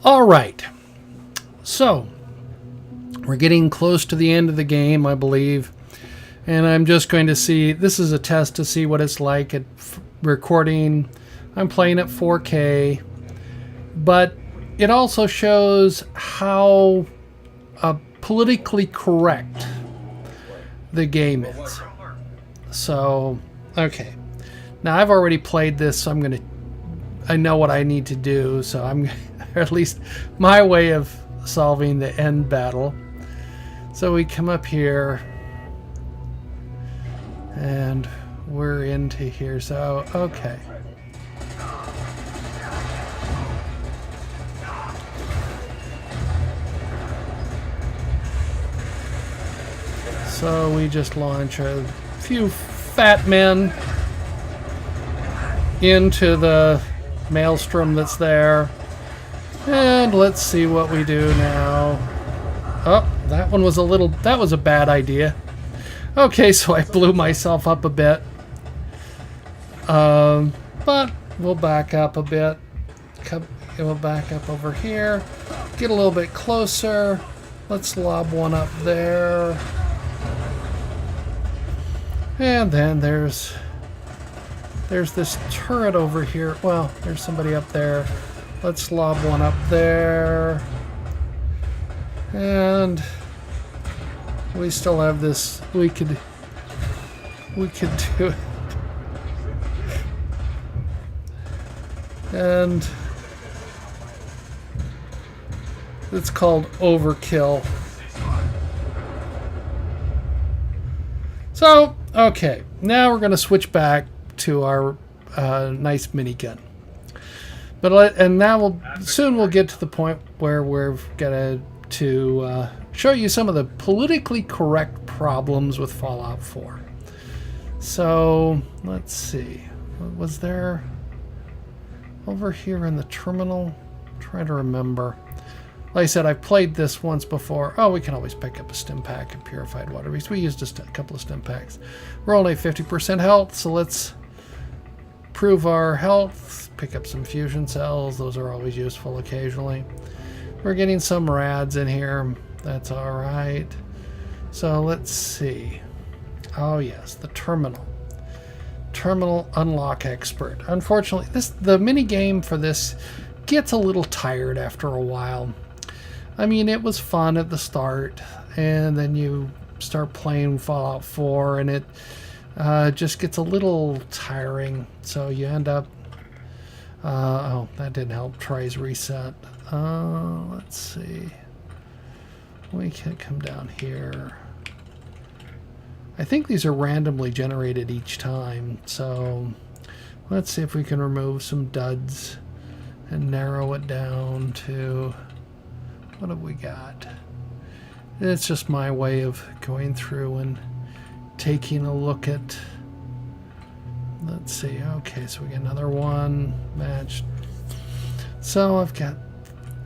All right. So, we're getting close to the end of the game, I believe. And I'm just going to see, this is a test to see what it's like at recording. I'm playing at 4K. But it also shows how politically correct the game is. So, okay. Now I've already played this, so I know what I need to do, so I'm, or at least my way of solving the end battle. So we come up here, and we're into here, so, okay. So we just launch a few fat men into the maelstrom that's there. And let's see what we do now. Oh, that was a bad idea. Okay, so I blew myself up a bit. But we'll back up a bit. We'll back up over here. Get a little bit closer. Let's lob one up there. And then there's this turret over here. Well, there's somebody up there. Let's lob one up there. And we still have this. We could do it. And it's called overkill. So, okay, now we're going to switch back to our nice minigun. And now soon we'll get to the point where we're going to show you some of the politically correct problems with Fallout 4. So, let's see. What was there over here in the terminal? I'm trying to remember. Like I said, I've played this once before. Oh, we can always pick up a stim pack and purified water beast. We used just a couple of stim packs. We're only 50% health, so let's improve our health. Pick up some fusion cells. Those are always useful occasionally. We're getting some rads in here. That's all right. So let's see. Oh yes, the terminal. Terminal unlock expert. Unfortunately, the mini game for this gets a little tired after a while. I mean, it was fun at the start, and then you start playing Fallout 4, and it just gets a little tiring. So you end up... oh, that didn't help. Tries reset. Let's see. We can come down here. I think these are randomly generated each time, so let's see if we can remove some duds and narrow it down to... what have we got? It's just my way of going through and taking a look at... let's see. Okay, so we get another one matched. So I've got...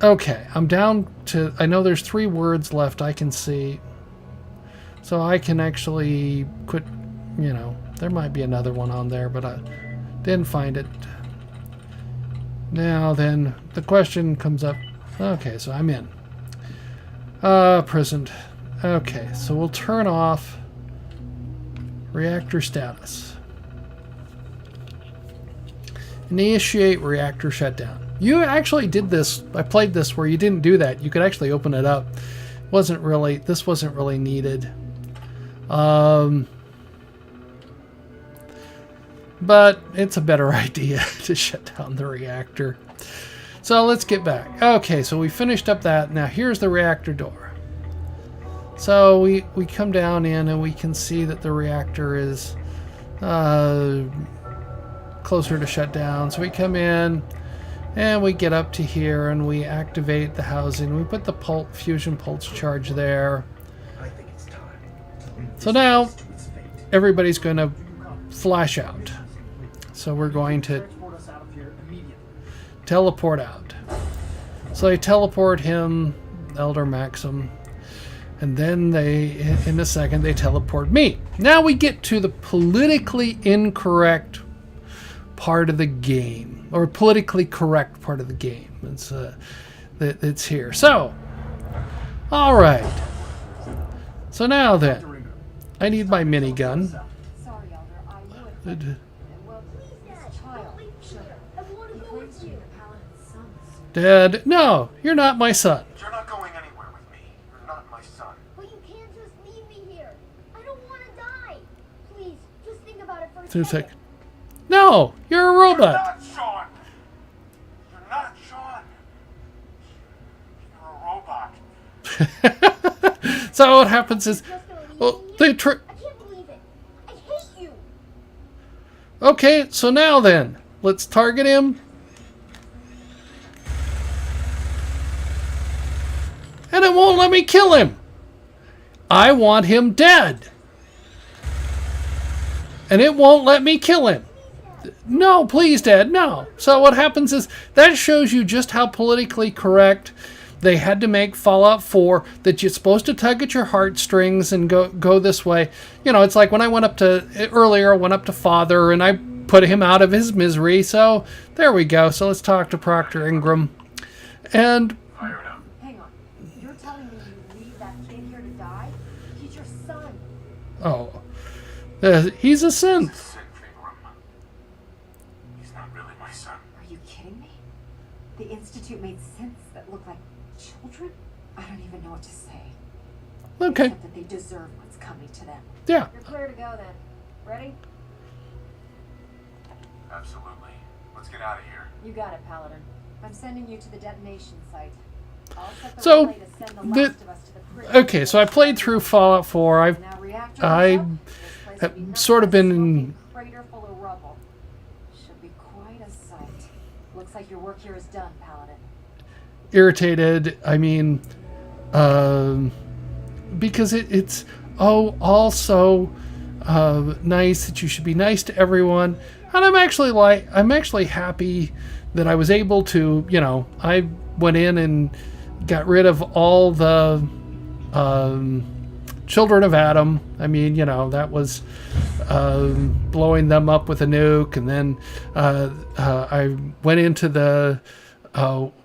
okay, I'm down to... I know there's 3 words left I can see. So I can actually quit... you know, there might be another one on there, but I didn't find it. Now then, the question comes up. Okay, so I'm in. Present. Okay, so we'll turn off reactor status. Initiate reactor shutdown. You actually did this. I played this where you didn't do that. You could actually open it up. This wasn't really needed. But it's a better idea to shut down the reactor. So let's get back. Okay, so we finished up that. Now here's the reactor door. So we come down in and we can see that the reactor is closer to shut down. So we come in and we get up to here and we activate the housing. We put the fusion pulse charge there. So now everybody's going to flash out. So we're going to teleport out. So they teleport him, Elder Maxim, and then in a second, they teleport me. Now we get to the politically incorrect part of the game, or politically correct part of the game. It's that's here. So, all right. So now then, I need my minigun. Sorry, Elder. I would. Well, please, Dad. Child. I want to go with you. The Paladin's sons. Dad, no, you're not my son. You're not going anywhere with me. You're not my son. But you can't just leave me here. I don't want to die. Please, just think about it for a Two second. sec. No, you're a You're robot. not Sean. You're not Sean. You're a robot. So what happens is, Just gonna leave well, me they here? I can't believe it. I hate you. Okay, so now then, let's target him. And it won't let me kill him. I want him dead. And it won't let me kill him. No, please, Dad, no. So what happens is, that shows you just how politically correct they had to make Fallout 4, that you're supposed to tug at your heartstrings and go this way. You know, it's like when I went up to Father, and I put him out of his misery. So there we go. So let's talk to Proctor Ingram. And Fire it up. Hang on. You're telling me you leave that kid here to die? He's your son. he's a synth. Synth Ingram. He's not really my son. Are you kidding me? The Institute made synths that look like children? I don't even know what to say. Okay, Except that they deserve what's coming to them. yeah. You're clear to go then. Ready? Absolutely. Let's get out of here. You got it, Paladin. I'm sending you to the detonation site. I'll set the So, relay to send the last of us to the prison. Okay, so I played through Fallout 4. Now, reactor I is up. This place will be have nothing sort of but a been smoking crater full of rubble. Should be quite a sight. Looks like your work here is done, Paladin. irritated. I mean, because it's also nice that you should be nice to everyone, and I'm actually happy that I was able to. You know, I went in and got rid of all the children of Adam. I mean, you know, that was blowing them up with a nuke, and then I went into the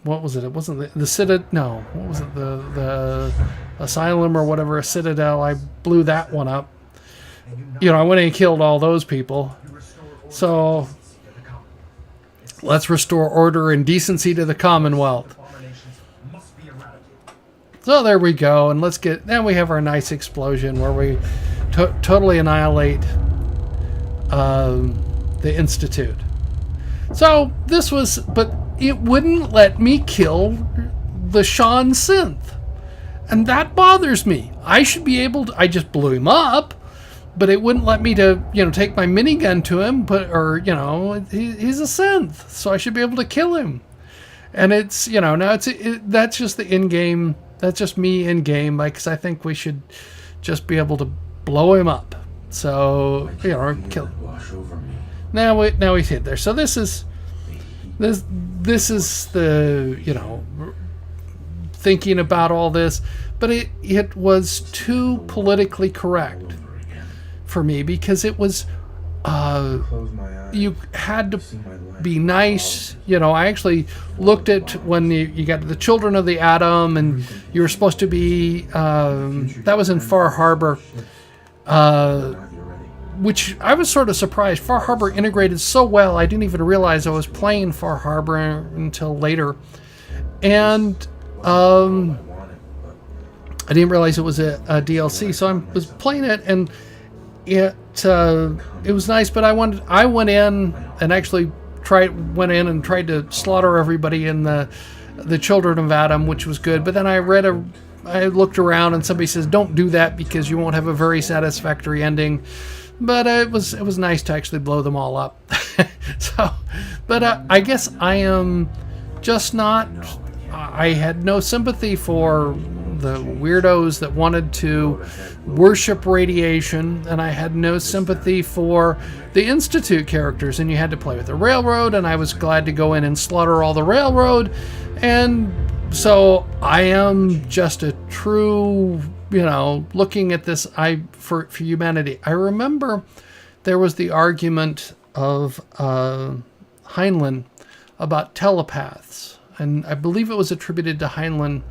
what was it? It wasn't the Citadel. No, what was it? The Asylum or whatever, a Citadel. I blew that one up. You know, I went in and killed all those people. So let's restore order and decency to the Commonwealth. So there we go, and then we have our nice explosion where we totally annihilate the Institute. So but it wouldn't let me kill the Sean synth, and that bothers me. I should be able to. I just blew him up, but it wouldn't let me to, take my minigun to him. He's a synth, so I should be able to kill him. And it's, now that's just the in-game. That's just me in-game, because I think we should just be able to blow him up. So, or kill him. Now he's hit there. So this is the, thinking about all this, but it was too politically correct for me, because it was, you had to be nice. I actually looked at when you got the Children of the Atom, and you were supposed to be, that was in Far Harbor, which I was sort of surprised. Far Harbor integrated so well, I didn't even realize I was playing Far Harbor until later. And I didn't realize it was a DLC, so I was playing it, and it was nice. But I went in and actually went in and tried to slaughter everybody in the Children of Adam, which was good. But then I looked around, and somebody says, "Don't do that because you won't have a very satisfactory ending." But it was nice to actually blow them all up. But I guess I am just not. I had no sympathy for the weirdos that wanted to worship radiation, and I had no sympathy for the Institute characters, and you had to play with the railroad, and I was glad to go in and slaughter all the railroad. And so I am just a true, looking at this for humanity. I remember there was the argument of Heinlein about telepaths. and I believe it was attributed to Heinlein,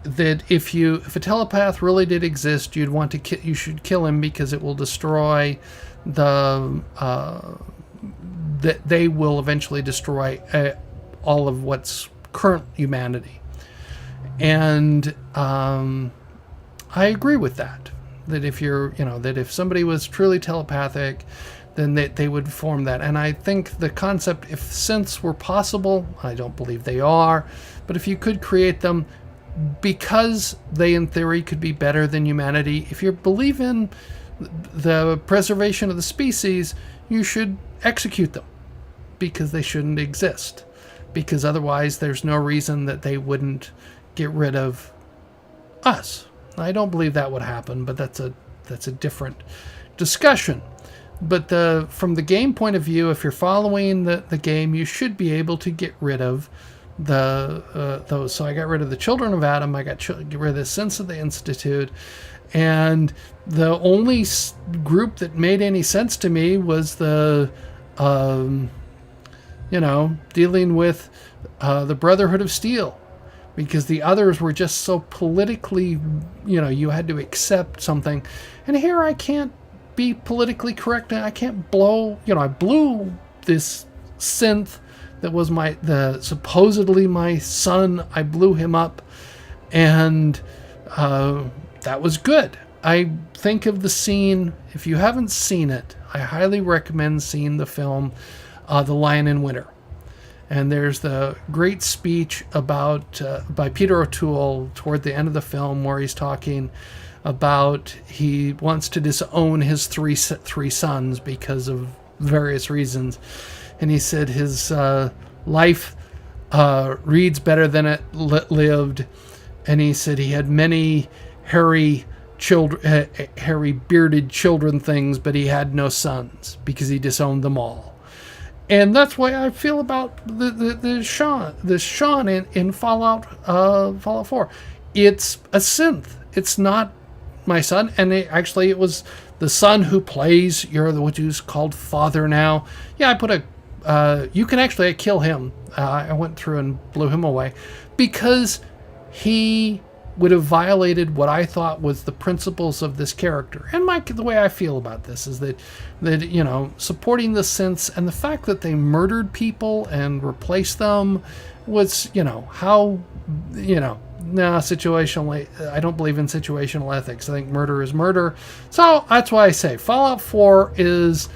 that if a telepath really did exist, you should kill him because it will destroy that they will eventually destroy all of what's current humanity. And I agree with that. That if somebody was truly telepathic, then they would form that. And I think the concept, if synths were possible, I don't believe they are, but if you could create them, because they in theory could be better than humanity, if you believe in the preservation of the species, you should execute them, because they shouldn't exist, because otherwise there's no reason that they wouldn't get rid of us. I don't believe that would happen, but that's a different discussion. But from the game point of view, if you're following the game, you should be able to get rid of those. So I got rid of the Children of Adam. I get rid of the Synths of the Institute, and the only group that made any sense to me was the dealing with the Brotherhood of Steel, because the others were just so politically, you had to accept something. And here I can't be politically correct. I can't I blew this synth that was supposedly my son. I blew him up, and that was good. I think of the scene, if you haven't seen it, I highly recommend seeing the film The Lion in Winter. And there's the great speech by Peter O'Toole toward the end of the film, where he's talking about he wants to disown his three sons because of various reasons. And he said his life reads better than it lived. And he said he had many hairy bearded children things, but he had no sons because he disowned them all. And that's why I feel about the Sean in Fallout 4. It's a synth. It's not my son, and it was the son who plays what is called father now. Yeah, I put you can actually kill him. I went through and blew him away because he would have violated what I thought was the principles of this character. And the way I feel about this is that supporting the synths and the fact that they murdered people and replaced them was, situationally, I don't believe in situational ethics. I think murder is murder. So that's why I say Fallout 4 is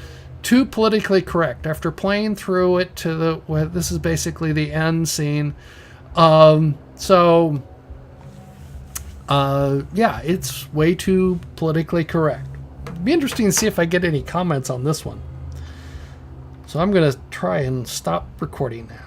too politically correct. After playing through it this is basically the end scene. It's way too politically correct. It'd be interesting to see if I get any comments on this one. So I'm going to try and stop recording now.